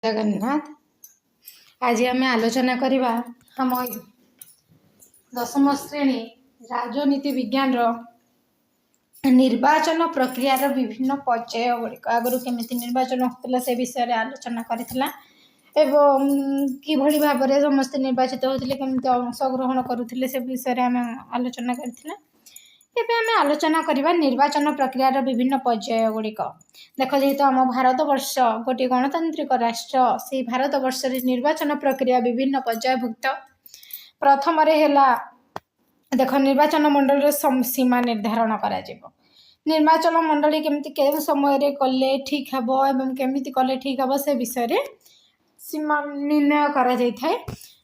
जगन्नाथ। आज आम आलोचना करवा हम 10वीं श्रेणी राजनीति विज्ञान निर्वाचन प्रक्रियार विभिन्न पर्याय गुड़िक आगु केमी निर्वाचन होता से विषय आलोचना करथिला एवं किभली भाव में समस्त निर्वाचित होते केमती अंशग्रहण करुले से विषय आम आलोचना करथिला। एबे आम आलोचना करवा निर्वाचन प्रक्रियार विभिन्न पर्याय गुड़िक देख जेहेतु आम भारत वर्ष गोटे गणतांत्रिक राष्ट्र से भारत वर्ष निर्वाचन प्रक्रिया विभिन्न पर्यायभुक्त प्रथम देख निर्वाचन मंडल सीमा निर्धारण करा निर्वाचन मंडली केमती के समय कले ठीक हे एवं केमिति कले ठीक हे से विषय सीमा निर्णय करा जाय।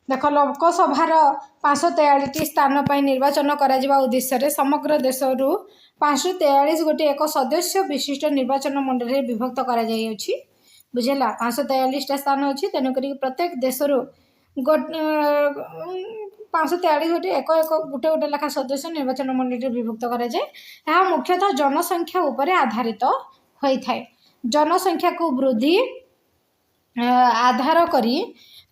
देख लोकसभार 543 स्थान पर निर्वाचन करा उद्देश्य समग्र देश रु 543 गोटे एक सदस्य विशिष्ट निर्वाचन मंडल विभक्त करा बुझेला 543 स्थान अच्छी तेणुक प्रत्येक देश रु 543 गोटे एक गोटे गोटे लेखा सदस्य निर्वाचन मंडल विभक्त करा जाए। मुख्यतः जनसंख्या उपर आधारित होता है। जनसंख्या को वृद्धि आधार करी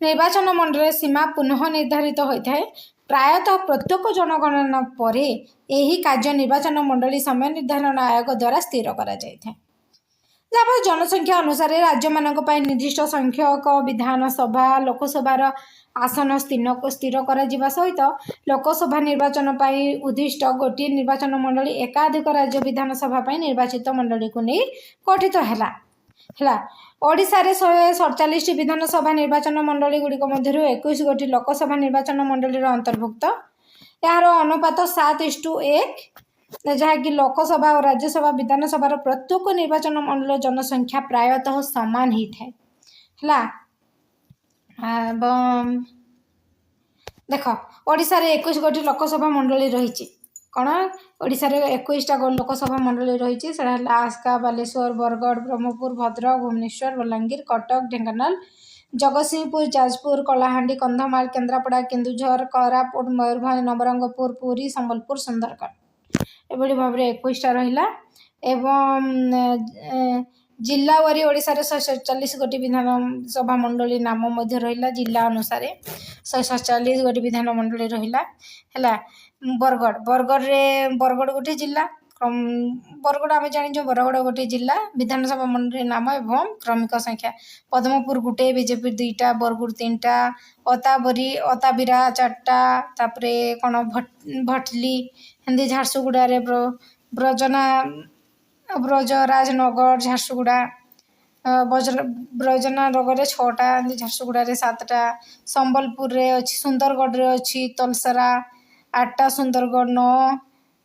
निर्वाचन मंडल सीमा पुनः निर्धारित होता है। प्रायतः प्रत्येक जनगणना पर यही कार्य निर्वाचन मंडली समय निर्धारण आयोग द्वारा स्थिर करा जाए। जहाँ जनसंख्या अनुसार राज्य मानक निर्दिष्ट संख्यक विधानसभा लोकसभार आसन स्थिर करा सहित लोकसभा निर्वाचन पर उद्दिष्ट गोटे निर्वाचन मंडली एकाधिक राज्य विधानसभा निर्वाचित मंडली को नहीं गठित है। ओडिशा रे 147 विधानसभा निर्वाचन मंडली गुड़िक मध्य 21 गोटी लोकसभा निर्वाचन मंडली अंतर्भुक्त। यार अनुपात 7:1 जहाँकि लोकसभा और राज्यसभा विधानसभा प्रत्येक निर्वाचन मंडल जनसंख्या प्रायतः सामान ही थाए। देख ओडिशा रे 21 गोटी लोकसभा मंडली रही कौन ओडिशा रे 21टा लोकसभा मंडली रही आस्का बालेश्वर बरगढ़ ब्रह्मपुर भद्रक भुवनेश्वर बलांगीर कटक ढेंकानाल जगतसिंहपुर जाजपुर कलाहांडी कंधमाल केन्द्रापड़ा केन्दुझर कोरापुट मयूरभंज नवरंगपुर पुरी संबलपुर सुंदरगढ़ एभली भाव में 21टा रहा। एवं जिला वारी ओडिशा रे 147 गोटी विधानसभा मंडली नाम मध्य रहा जिला अनुसार 147 गोटी विधान मंडली रहा। बरगढ़ गोटे जिला बरगढ़ आम जानी बरगढ़ गोटे जिला विधानसभा मंडली नाम एवं क्रमिक संख्या पद्मपुर गोटे बीजेपी 2टा बरगढ़ 3टा अताबिरा 4टा तापरे कौन भटली हिंदी झारसुगुड़ा ब्रजराजनगर झारसुगुड़ा ब्रजनगर 6टा झारसुगुड़ा 7टा संबलपुर रे अच्छी सुंदरगढ़ रे अच्छी तलसरा 8टा सुंदरगढ़ 9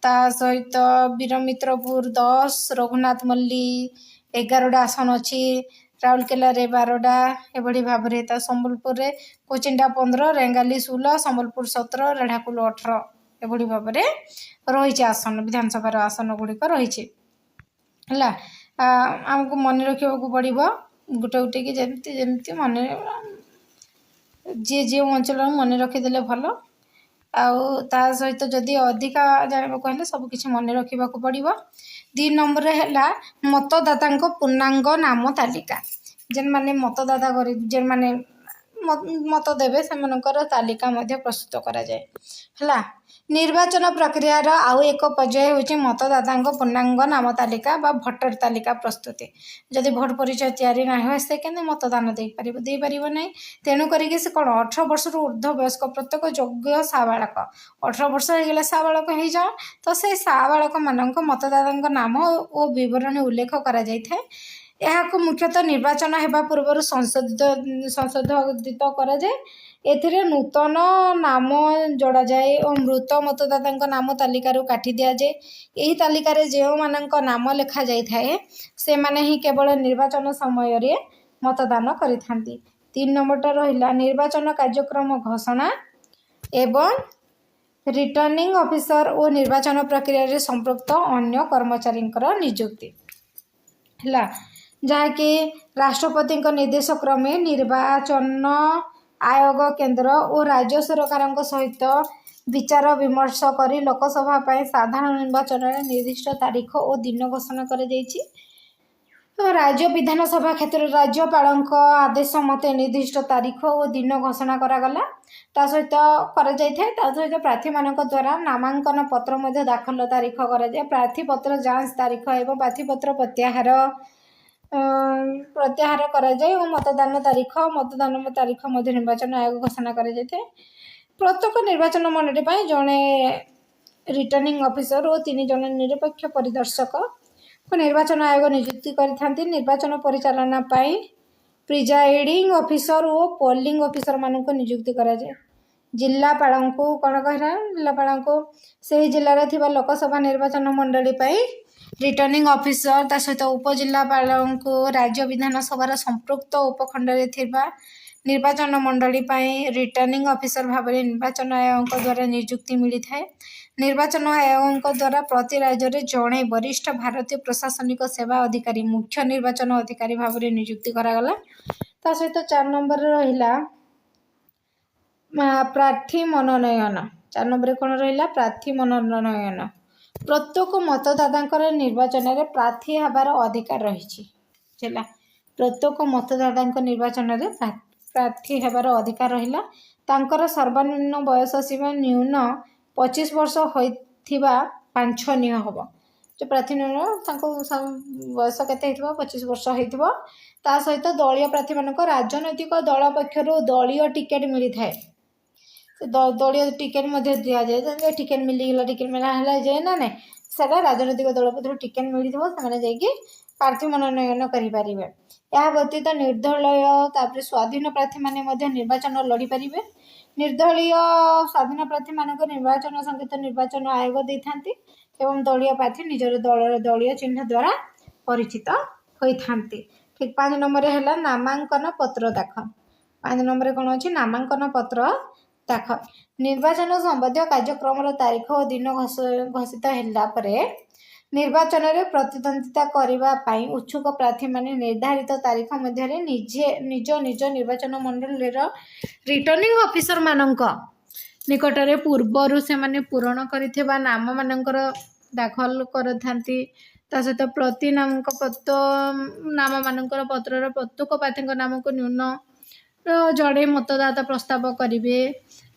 ता सहित वीरमित्रपुर 10 रघुनाथ मल्ली 11टा आसन अच्छी राउरकेला रे 12टा एभली भाव में संबलपुर रे कोचिंडा 15 रेंगाली 16 संबलपुर 17 रेढ़ाकुल 18 एभली भाव में रही आसन विधानसभा आसन गुड़िक रही आमको मन रखा पड़ो गोटे गोटे कि जमी मन जी अंचल मन रखीदे भल ता सहित जदि अधिका जानवा कहले सबकि मन रखा पड़ो। 2 नंबर है मतदाता पूर्णांग नाम तालिका जेन माने मतदाता जेन माने मत देवे से तालिका प्रस्तुत करा जाए है। निर्वाचन प्रक्रियार आउ एक पर्याय होची मतदाता पूर्णांग नाम तालिका बा भोटर तालिका प्रस्तुति। जदि भोट परिचय तैयारी ना हो से केंद्र मतदान दे पारिबो नहीं तेणु करिके से कौन 18 वर्ष ऊर्ध्व वयस्क प्रत्येक योग्य साबालक 18 वर्ष हो गले साबालक हो जाओ तो से साबालक मानक मतदाता नाम और विवरणी उल्लेख करा जाय थाए। यह मुख्यतः निर्वाचन होगा पूर्व संशोधित करा जाए। एथिरे नूतन नाम जोड़ा जाए और मृत मतदाता नाम तालिका काटी दि जाए। यही तालिका जो मानक नाम लिखा जाए से माने ही केवल निर्वाचन समय रे मतदान करिथांती। 3 नंबरटा रहिला निर्वाचन कार्यक्रम घोषणा एवं रिटर्निंग ऑफिसर और निर्वाचन प्रक्रिया रे संपृक्त अन्य कर्मचारी नियुक्ति है जहाँकि राष्ट्रपति निर्देश क्रमे निर्वाचन आयोग केंद्र और राज्य सरकार सहित विचार विमर्श करी लोकसभा साधारण निर्वाचन निर्दिष्ट तारीख और दिन घोषणा कर तो राज्य विधानसभा क्षेत्र में राज्यपाल आदेश मते निर्दिष्ट तारीख और दिन घोषणा करागला ता सहित सहित प्रार्थी मान द्वारा नामांकन पत्र दाखल तारीख कराए प्रार्थी पत्र जांच तारीख एवं प्रार्थी पत्र प्रत्याहार कराए और मतदान तारीख निर्वाचन आयोग घोषणा कराए प्रत्येक निर्वाचन मंडली जड़े रिटर्निंग ऑफिसर और 3 जन निरपेक्ष परिदर्शक निर्वाचन आयोग नियुक्ति करथांती निर्वाचन परिचालना पाई प्रिजाइडिंग ऑफिसर और पोलिंग ऑफिसर मान को नियुक्ति कराए जिलापाल को कौन कहला जिलापाल को से जिले में लोकसभा निर्वाचन मंडली रिटर्निंग ऑफिसर ता सहित उपजिलापाल को राज्य विधानसभा संपृक्त उपखंड निर्वाचन मंडली रिटर्निंग ऑफिसर भाव निर्वाचन आयोग द्वारा नियुक्ति मिली है निर्वाचन आयोग द्वारा प्रति राज्य में जड़े वरिष्ठ भारतीय प्रशासनिक सेवा अधिकारी मुख्य निर्वाचन अधिकारी भाव में नियुक्ति करागला ता सहित 4 नंबर रहिला प्रार्थी मनोनयन 4 नंबर कौन रहिला प्रार्थी मनोनयन प्रत्येक मतदाता निर्वाचन में प्रार्थी हबार अधिकार रही प्रत्येक मतदाता निर्वाचन में प्रार्थी हबार अधिकार रहिला तांकर सर्वनिम्न बयस सीमा न्यून 25 वर्ष होइथिबा वांछनीय हम जो प्रार्थी बयस के 25 वर्ष होइथिबो ता सहित दलीय प्रार्थी मानक राजनैतिक दल पक्षर दलीय टिकेट मिली है दलीय टिकेट दि जाए टिकेट मिलगला टिकेट मिला जाए ना ना सारा राजनैतिक दल पक्ष टिकेट मिली से प्रार्थी मनोनयन करें यह व्यतीत निर्दलीय तापर स्वाधीन प्रार्थी माने निर्वाचन लड़ी पारे निर्दलीय स्वाधीन प्रार्थी मानक निर्वाचन संकेत निर्वाचन आयोग देते एवं दलीय प्रार्थी निजर दल दलीय चिन्ह द्वारा परिचित होती ठीक 5 नंबर है नामांकन पत्र दाखल 5 नंबर कौन अच्छी नामांकन पत्र दाखल निर्वाचन संबंधी कार्यक्रम तारीख और दिन घोषित है निर्वाचन में प्रतिद्वंदिता करने उच्छुक प्रार्थी माने निर्धारित तारीख मध्य निज निज निर्वाचन मंडल रिटर्निंग ऑफिसर मानक निकटरे पूर्वर से माने पूरण करिथिबा नाम मानकर दाखल करथांती ता सहित प्रति नाम मानकर पत्र प्रत्येक प्रार्थी नाम को न्यून जड़े मतदाता प्रस्ताव करेंगे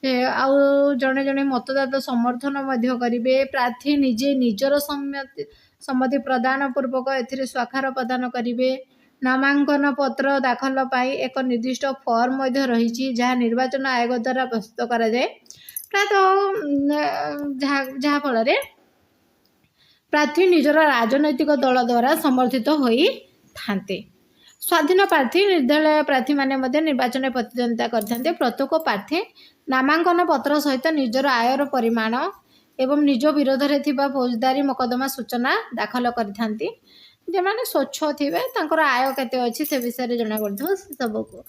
आउ जड़े जड़े मतदाता समर्थन करेंगे प्रार्थी निजे निजर सम्मति प्रदान पूर्वक ए स्वाक्षर प्रदान करेंगे नामांकन पत्र दाखल पाई एक निर्दिष्ट फॉर्म रही जहाँ निर्वाचन आयोग द्वारा प्रस्तुत कराए प्रायतः जहाँ फल प्रार्थी निजर राजनैतिक दल द्वारा समर्थित होई थांते स्वाधीन प्रार्थी निर्दलीय प्रार्थी माने निर्वाचन में प्रतिद्वंदिता करते प्रत्येक प्रार्थी नामांकन पत्र सहित निजर आयर परिमाण एवं निज विरोध में थिबा फौजदारी मोकदमा सूचना दाखल करथांती जेमाने स्वच्छ थिबे तांकर आय केते अछि से विषय जना पड़थो सबको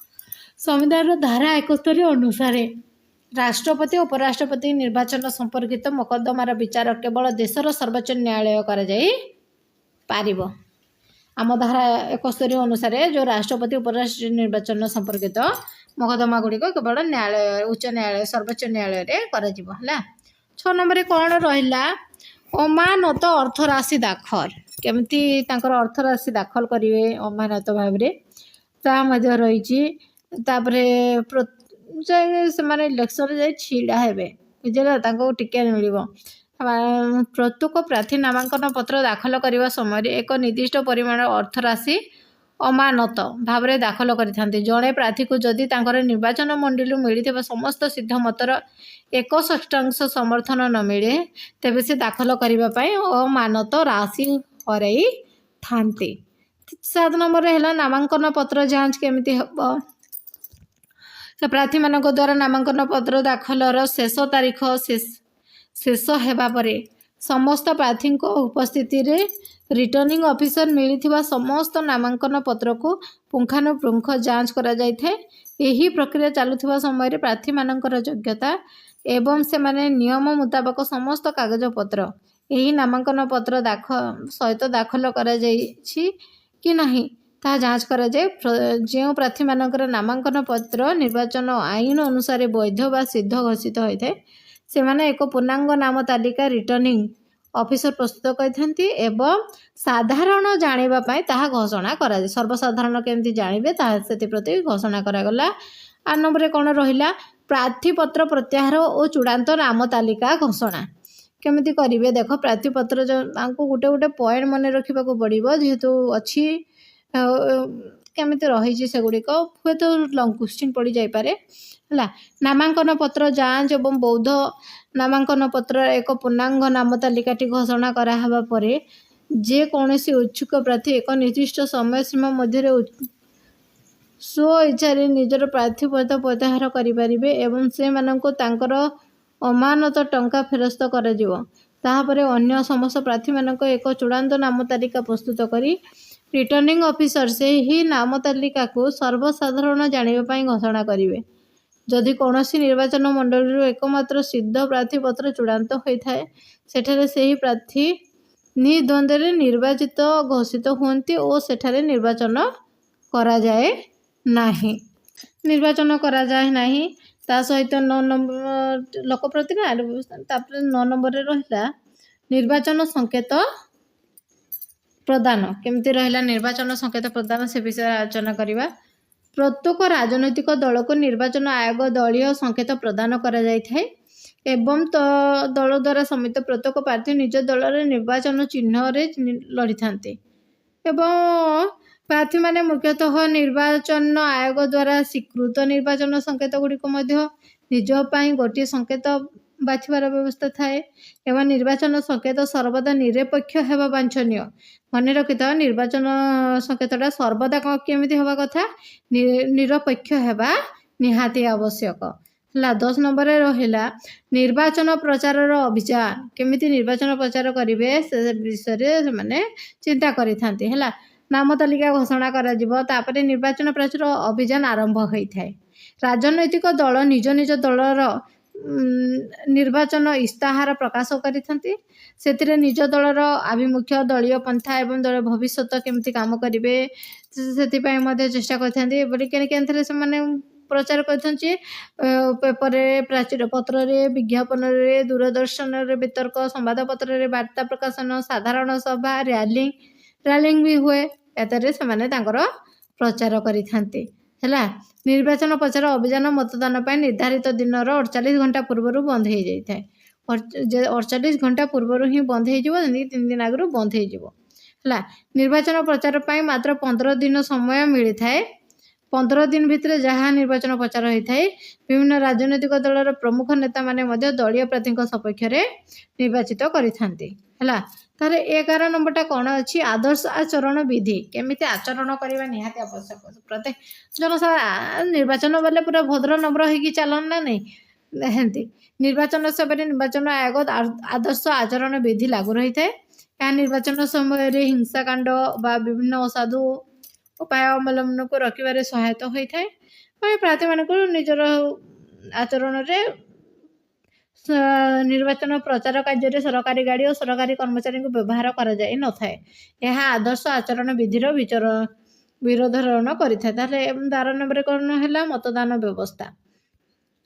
संविधान धारा 71 अनुसार राष्ट्रपति और उपराष्ट्रपति निर्वाचन संपर्कित मोकदमार विचार केवल देशर सर्वोच्च न्यायालय करा जाई पारिबो आम धारा 71 अनुसार जो राष्ट्रपति उपराष्ट्रपति निर्वाचन संपर्कित मोकदमा गुड़िक केवल न्यायालय उच्च न्यायालय सर्वोच्च न्यायालय करा जिवो हला 6 नंबर कौन रहिला अमानत अर्थ राशि दाखल केमती तांकर अर्थ राशि दाखल करिवे अमानत भाव रे ता मध्य रहिछि तापरे से माने इलेक्शन जाय छिड़ा हेबे बुझला तांको टिकेट मिलिबो प्रत्येक प्रार्थी नामांकन पत्र दाखल करने समय एक निर्दिष्ट परिमाण अर्थ राशि अमानत भाव में दाखल करते जड़े प्रार्थी को जदि निर्वाचन मंडली मिलता समस्त सिद्ध मतर 1/6 समर्थन न मिले तेबे से दाखल करने अमानत राशि हरई थांती 7 नंबर है नामांकन पत्र जांच केमिति हम प्रार्थी मान द्वारा नामांकन पत्र दाखलर शेष तारीख शेष हेबा परे समस्त प्रार्थी उपस्थिति रे रिटर्निंग ऑफिसर मिलिथिबा समस्त नामांकन पत्र को पुंखानुपुंख जांच करा जायथे एही प्रक्रिया चालुथिबा समय प्रार्थी मानकर योग्यता एवं से माने नियम मुताबक समस्त कागज पत्र एही नामांकन पत्र सहित दाखल करा जायछि कि नहीं ता जांच करा जाए जो प्रार्थी मानकर नामांकन पत्र निर्वाचन आईन अनुसार वैध बा सिद्ध घोषित होता है से माने एक पूर्णांग नाम तालिका रिटर्निंग ଅଫିସର ପ୍ରସ୍ତୁତ କରିଥାନ୍ତି ଏବଂ ସାଧାରଣ ଜାଣିବା ପାଇଁ ତାହା ଘୋଷଣା କରାଯାଏ। ସର୍ବସାଧାରଣ କେମିତି ଜାଣିବେ ତାହା ସେଥିପ୍ରତି ଘୋଷଣା କରାଗଲା। 8 ନମ୍ବରରେ କ'ଣ ରହିଲା? ପ୍ରାର୍ଥୀପତ୍ର ପ୍ରତ୍ୟାହାର ଓ ଚୂଡ଼ାନ୍ତ ନାମ ତାଲିକା ଘୋଷଣା କେମିତି କରିବେ? ଦେଖ, ପ୍ରାର୍ଥୀପତ୍ର ତାଙ୍କୁ ଗୋଟେ ଗୋଟେ ପଏଣ୍ଟ ମନେ ରଖିବାକୁ ପଡ଼ିବ, ଯେହେତୁ ଅଛି କେମିତି ରହିଛି ସେଗୁଡ଼ିକ, ହୁଏତ ଲଙ୍ଗ୍ କ୍ୱେଶ୍ଚିନ୍ ପଡ଼ିଯାଇପାରେ ହେଲା। ନାମାଙ୍କନ ପତ୍ର ଯାଞ୍ଚ ଏବଂ ବୌଦ୍ଧ ନାମାଙ୍କନ ପତ୍ର ଏକ ପୂର୍ଣ୍ଣାଙ୍ଗ ନାମ ତାଲିକାଟି ଘୋଷଣା କରାହେବା ପରେ ଯେକୌଣସି ଇଚ୍ଛୁକ ପ୍ରାର୍ଥୀ ଏକ ନିର୍ଦ୍ଦିଷ୍ଟ ସମୟସୀମା ମଧ୍ୟରେ ସ୍ୱ ଇଚ୍ଛାରେ ନିଜର ପ୍ରାର୍ଥୀପତ୍ର ପ୍ରତ୍ୟାହାର କରିପାରିବେ ଏବଂ ସେମାନଙ୍କୁ ତାଙ୍କର ଅମାନତ ଟଙ୍କା ଫେରସ୍ତ କରାଯିବ। ତାହାପରେ ଅନ୍ୟ ସମସ୍ତ ପ୍ରାର୍ଥୀମାନଙ୍କ ଏକ ଚୂଡ଼ାନ୍ତ ନାମ ତାଲିକା ପ୍ରସ୍ତୁତ କରି ରିଟର୍ଣ୍ଣିଂ ଅଫିସର ସେହି ନାମ ତାଲିକାକୁ ସର୍ବସାଧାରଣ ଜାଣିବା ପାଇଁ ଘୋଷଣା କରିବେ। ଯଦି କୌଣସି ନିର୍ବାଚନ ମଣ୍ଡଳୀରୁ ଏକମାତ୍ର ସିଦ୍ଧ ପ୍ରାର୍ଥୀପତ୍ର ଚୂଡ଼ାନ୍ତ ହୋଇଥାଏ, ସେଠାରେ ସେହି ପ୍ରାର୍ଥୀ ନିର୍ଦ୍ୱନ୍ଦ୍ୱରେ ନିର୍ବାଚିତ ଘୋଷିତ ହୁଅନ୍ତି ଓ ସେଠାରେ ନିର୍ବାଚନ କରାଯାଏ ନାହିଁ। ତା ସହିତ 9 ନମ୍ବର ଲୋକପ୍ରତିନିଧି। ତାପରେ 9 ନମ୍ବରରେ ରହିଲା ନିର୍ବାଚନ ସଂକେତ ପ୍ରଦାନ। କେମିତି ରହିଲା ନିର୍ବାଚନ ସଂକେତ ପ୍ରଦାନ, ସେ ବିଷୟରେ ଆଲୋଚନା କରିବା। ପ୍ରତ୍ୟେକ ରାଜନୈତିକ ଦଳକୁ ନିର୍ବାଚନ ଆୟୋଗ ଦଳୀୟ ସଂକେତ ପ୍ରଦାନ କରାଯାଇଥାଏ ଏବଂ ଦଳ ଦ୍ୱାରା ସମିତ ପ୍ରତ୍ୟେକ ପ୍ରାର୍ଥୀ ନିଜ ଦଳର ନିର୍ବାଚନ ଚିହ୍ନରେ ଲଢ଼ିଥାନ୍ତି ଏବଂ ପ୍ରାର୍ଥୀମାନେ ମୁଖ୍ୟତଃ ନିର୍ବାଚନ ଆୟୋଗ ଦ୍ୱାରା ସ୍ୱୀକୃତ ନିର୍ବାଚନ ସଂକେତ ଗୁଡ଼ିକ ମଧ୍ୟ ନିଜ ପାଇଁ ଗୋଟିଏ ସଂକେତ ବାଛିବାର ବ୍ୟବସ୍ଥା ଥାଏ ଏବଂ ନିର୍ବାଚନ ସଂକେତ ସର୍ବଦା ନିରପେକ୍ଷ ହେବା ବାଞ୍ଛନୀୟ। ମନେ ରଖିଥାଅ, ନିର୍ବାଚନ ସଂକେତଟା ସର୍ବଦା କେମିତି ହେବା କଥା? ନିରପେକ୍ଷ ହେବା ନିହାତି ଆବଶ୍ୟକ ହେଲା। 10 ନମ୍ବରରେ ରହିଲା ନିର୍ବାଚନ ପ୍ରଚାରର ଅଭିଯାନ। କେମିତି ନିର୍ବାଚନ ପ୍ରଚାର କରିବେ ସେ ବିଷୟରେ ସେମାନେ ଚିନ୍ତା କରିଥାନ୍ତି ହେଲା। ନାମ ତାଲିକା ଘୋଷଣା କରାଯିବ, ତାପରେ ନିର୍ବାଚନ ପ୍ରଚାର ଅଭିଯାନ ଆରମ୍ଭ ହୋଇଥାଏ। ରାଜନୈତିକ ଦଳ ନିଜ ନିଜ ଦଳର ନିର୍ବାଚନ ଇସ୍ତାହାର ପ୍ରକାଶ କରିଥାନ୍ତି। ସେଥିରେ ନିଜ ଦଳର ଆଭିମୁଖ୍ୟ, ଦଳୀୟ ପନ୍ଥା ଏବଂ ଦଳ ଭବିଷ୍ୟତ କେମିତି କାମ କରିବେ ସେଥିପାଇଁ ମଧ୍ୟ ଚେଷ୍ଟା କରିଥାନ୍ତି। ଏପରି କେଉଁଥିରେ ସେମାନେ ପ୍ରଚାର କରିଥାନ୍ତି? ପେପରରେ, ପ୍ରାଚୀର ପତ୍ରରେ, ବିଜ୍ଞାପନରେ, ଦୂରଦର୍ଶନରେ, ବିତର୍କ ସମ୍ବାଦପତ୍ରରେ, ବାର୍ତ୍ତା ପ୍ରକାଶନ, ସାଧାରଣ ସଭା, ର୍ୟାଲିଂ ବି ହୁଏ। ଏଥିରେ ସେମାନେ ତାଙ୍କର ପ୍ରଚାର କରିଥାନ୍ତି ହେଲା। ନିର୍ବାଚନ ପ୍ରଚାର ଅଭିଯାନ ମତଦାନ ପାଇଁ ନିର୍ଦ୍ଧାରିତ ଦିନର 48 ଘଣ୍ଟା ପୂର୍ବରୁ ବନ୍ଦ ହୋଇଯାଇଥାଏ। 48 ଘଣ୍ଟା ପୂର୍ବରୁ ହିଁ ବନ୍ଦ ହୋଇଯିବ, ଯେମିତି 3 ଦିନ ଆଗରୁ ବନ୍ଦ ହୋଇଯିବ ହେଲା। ନିର୍ବାଚନ ପ୍ରଚାର ପାଇଁ ମାତ୍ର 15 ଦିନ ସମୟ ମିଳିଥାଏ। 15 ଦିନ ଭିତରେ ଯାହା ନିର୍ବାଚନ ପ୍ରଚାର ହୋଇଥାଏ, ବିଭିନ୍ନ ରାଜନୈତିକ ଦଳର ପ୍ରମୁଖ ନେତାମାନେ ମଧ୍ୟ ଦଳୀୟ ପ୍ରାର୍ଥୀଙ୍କ ସପକ୍ଷରେ ନିର୍ବାଚିତ କରିଥାନ୍ତି ହେଲା। ତାହେଲେ 11 ନମ୍ବରଟା କ'ଣ ଅଛି? ଆଦର୍ଶ ଆଚରଣ ବିଧି। କେମିତି ଆଚରଣ କରିବା ନିହାତି ଆବଶ୍ୟକ। ପ୍ରତ୍ୟେକ ଜନସାଧାରଣ ନିର୍ବାଚନ ବେଲେ ପୁରା ଭଦ୍ର ନମ୍ର ହେଇକି ଚାଲନ ନା ନାହିଁ, ହେନ୍ତି ନିର୍ବାଚନ ସମୟରେ ନିର୍ବାଚନ ଆୟୋଗ ଆଦର୍ଶ ଆଚରଣ ବିଧି ଲାଗୁ ରହିଥାଏ। ଏହା ନିର୍ବାଚନ ସମୟରେ ହିଂସାକାଣ୍ଡ ବା ବିଭିନ୍ନ ଅସାଧୁ ଉପାୟ ଅବଲମ୍ବନକୁ ରୋକିବାରେ ସହାୟତା ହୋଇଥାଏ। ପ୍ରାର୍ଥୀମାନଙ୍କୁ ନିଜର ଆଚରଣରେ ନିର୍ବାଚନ ପ୍ରଚାର କାର୍ଯ୍ୟରେ ସରକାରୀ ଗାଡ଼ି ଓ ସରକାରୀ କର୍ମଚାରୀଙ୍କୁ ବ୍ୟବହାର କରାଯାଇ ନଥାଏ। ଏହା ଆଦର୍ଶ ଆଚରଣ ବିଧିର ବିରୋଧାରଣ କରିଥାଏ। ତାହେଲେ 12 ନମ୍ବରରେ କ'ଣ ହେଲା? ମତଦାନ ବ୍ୟବସ୍ଥା।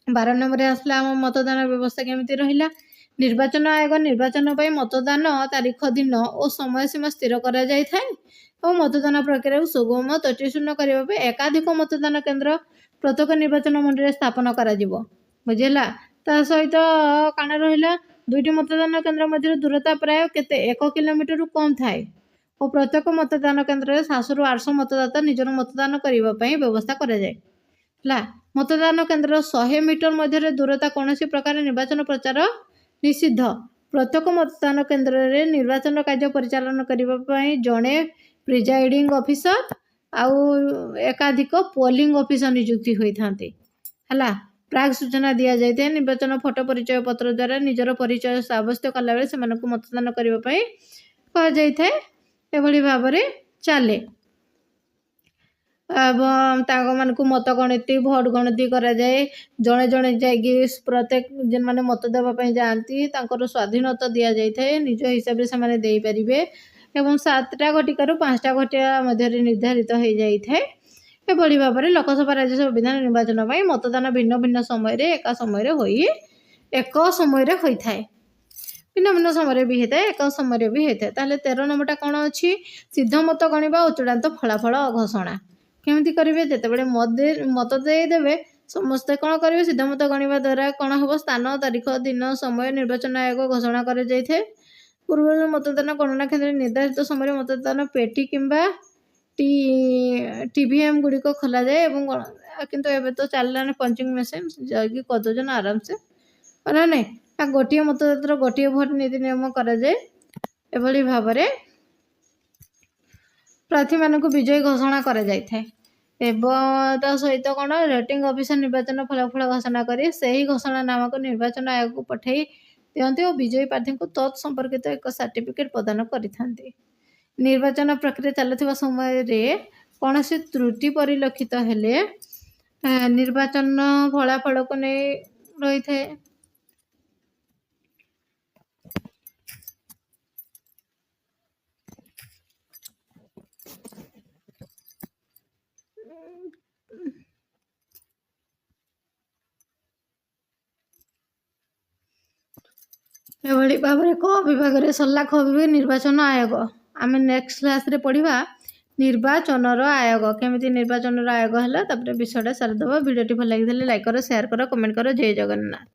12 ନମ୍ବରରେ ଆସିଲା ଆମ ମତଦାନ ବ୍ୟବସ୍ଥା କେମିତି ରହିଲା। ନିର୍ବାଚନ ଆୟୋଗ ନିର୍ବାଚନ ପାଇଁ ମତଦାନ ତାରିଖ, ଦିନ ଓ ସମୟସୀମା ସ୍ଥିର କରାଯାଇଥାଏ ଏବଂ ମତଦାନ ପ୍ରକ୍ରିୟାକୁ ସୁଗମ ତ୍ରୁଟିଶୂନ୍ୟ କରିବା ପାଇଁ ଏକାଧିକ ମତଦାନ କେନ୍ଦ୍ର ପ୍ରତ୍ୟେକ ନିର୍ବାଚନ ମଣ୍ଡଳୀରେ ସ୍ଥାପନ କରାଯିବ। ବୁଝିଲା। ତା ସହିତ କାଣା ରହିଲା? 2ଟି ମତଦାନ କେନ୍ଦ୍ର ମଧ୍ୟରେ ଦୂରତା ପ୍ରାୟ କେତେ? 1 କିଲୋମିଟରରୁ କମ୍ ଥାଏ ଓ ପ୍ରତ୍ୟେକ ମତଦାନ କେନ୍ଦ୍ରରେ 700ରୁ 800 ମତଦାତା ନିଜର ମତଦାନ କରିବା ପାଇଁ ବ୍ୟବସ୍ଥା କରାଯାଏ ହେଲା। ମତଦାନ କେନ୍ଦ୍ରର 100 ମିଟର ମଧ୍ୟରେ ଦୂରତା କୌଣସି ପ୍ରକାର ନିର୍ବାଚନ ପ୍ରଚାର ନିଷିଦ୍ଧ। ପ୍ରତ୍ୟେକ ମତଦାନ କେନ୍ଦ୍ରରେ ନିର୍ବାଚନ କାର୍ଯ୍ୟ ପରିଚାଳନା କରିବା ପାଇଁ ଜଣେ ପ୍ରିଜାଇଡ଼ିଂ ଅଫିସର ଆଉ ଏକାଧିକ ପୋଲିଂ ଅଫିସର ନିଯୁକ୍ତି ହୋଇଥାନ୍ତି ହେଲା। ପ୍ରାକ୍ ସୂଚନା ଦିଆଯାଇଥାଏ। ନିର୍ବାଚନ ଫଟୋ ପରିଚୟ ପତ୍ର ଦ୍ୱାରା ନିଜର ପରିଚୟ ସାବ୍ୟସ୍ତ କଲାବେଳେ ସେମାନଙ୍କୁ ମତଦାନ କରିବା ପାଇଁ କୁହାଯାଇଥାଏ। ଏଭଳି ଭାବରେ ଚାଲେ ଏବଂ ତାଙ୍କମାନଙ୍କୁ ମତ ଗଣତି, ଭୋଟ ଗଣତି କରାଯାଏ। ଜଣେ ଜଣେ ଯାଇକି ପ୍ରତ୍ୟେକ ଯେଉଁମାନେ ମତ ଦେବା ପାଇଁ ଯାଆନ୍ତି ତାଙ୍କର ସ୍ୱାଧୀନତା ଦିଆଯାଇଥାଏ। ନିଜ ହିସାବରେ ସେମାନେ ଦେଇପାରିବେ ଏବଂ 7ଟା ଘଟିକାରୁ 5ଟା ଘଟିକା ମଧ୍ୟରେ ନିର୍ଦ୍ଧାରିତ ହୋଇଯାଇଥାଏ। ଏଭଳି ଭାବରେ ଲୋକସଭା, ରାଜ୍ୟସଭା, ବିଧାନ ନିର୍ବାଚନ ପାଇଁ ମତଦାନ ଭିନ୍ନ ଭିନ୍ନ ସମୟରେ ଏକ ସମୟରେ ହୋଇଥାଏ। ଭିନ୍ନ ଭିନ୍ନ ସମୟରେ ବି ହେଇଥାଏ, ଏକ ସମୟରେ ବି ହେଇଥାଏ। ତାହେଲେ 13 ନମ୍ବରଟା କ'ଣ ଅଛି? ସିଦ୍ଧ ମତ ଗଣିବା ଓ ଚୂଡ଼ାନ୍ତ ଫଳାଫଳ ଘୋଷଣା। କେମିତି କରିବେ? ଯେତେବେଳେ ମତ ଦେଇଦେବେ ସମସ୍ତେ କ'ଣ କରିବେ? ସିଦ୍ଧ ମତ ଗଣିବା ଦ୍ୱାରା କ'ଣ ହେବ? ସ୍ଥାନ, ତାରିଖ, ଦିନ, ସମୟ ନିର୍ବାଚନ ଆୟୋଗ ଘୋଷଣା କରାଯାଇଥାଏ। ପୂର୍ବରୁ ମତଦାନ ଗଣନା କେନ୍ଦ୍ରରେ ନିର୍ଦ୍ଧାରିତ ସମୟରେ ମତଦାନ ପେଟି କିମ୍ବା TVM ଗୁଡ଼ିକ ଖୋଲାଯାଏ ଏବଂ କିନ୍ତୁ ଏବେ ତ ଚାଲିଲାଣି ପଞ୍ଚିଂ ମେସିନ୍, ଯାଇକି କରିଦେଉଛନ୍ତି ଆରାମସେ ନା ନାହିଁ। ଗୋଟିଏ ମତଦାତାର ଗୋଟିଏ ଭୋଟ ନୀତି ନିୟମ କରାଯାଏ। ଏଭଳି ଭାବରେ ପ୍ରାର୍ଥୀମାନଙ୍କୁ ବିଜୟୀ ଘୋଷଣା କରାଯାଇଥାଏ। ଏବଂ ତା ସହିତ କ'ଣ? ରିଟର୍ଣ୍ଣିଂ ଅଫିସର ନିର୍ବାଚନ ଫଳାଫଳ ଘୋଷଣା କରି ସେହି ଘୋଷଣାନାମାକୁ ନିର୍ବାଚନ ଆୟୋଗକୁ ପଠାଇ ଦିଅନ୍ତି ଓ ବିଜୟୀ ପ୍ରାର୍ଥୀଙ୍କୁ ତତ୍ ସମ୍ପର୍କିତ ଏକ ସାର୍ଟିଫିକେଟ୍ ପ୍ରଦାନ କରିଥାନ୍ତି। ନିର୍ବାଚନ ପ୍ରକ୍ରିୟା ଚାଲୁଥିବା ସମୟରେ କୌଣସି ତ୍ରୁଟି ପରିଲକ୍ଷିତ ହେଲେ ନିର୍ବାଚନ ଫଳାଫଳକୁ ନେଇ ରହିଥାଏ। ଏଭଳି ଭାବରେ କ ବିଭାଗରେ ସରିଲା କ ବିଭାଗ ନିର୍ବାଚନ ଆୟୋଗ। ଆମେ ନେକ୍ସଟ କ୍ଲାସ୍ରେ ପଢ଼ିବା ନିର୍ବାଚନର ଆୟୋଗ, କେମିତି ନିର୍ବାଚନର ଆୟୋଗ ହେଲା। ତାପରେ ବିଷୟଟା ସାରିଦେବା। ଭିଡ଼ିଓଟି ଭଲ ଲାଗିଥିଲେ ଲାଇକ୍ କର, ସେୟାର କର, କମେଣ୍ଟ କର। ଜୟ ଜଗନ୍ନାଥ।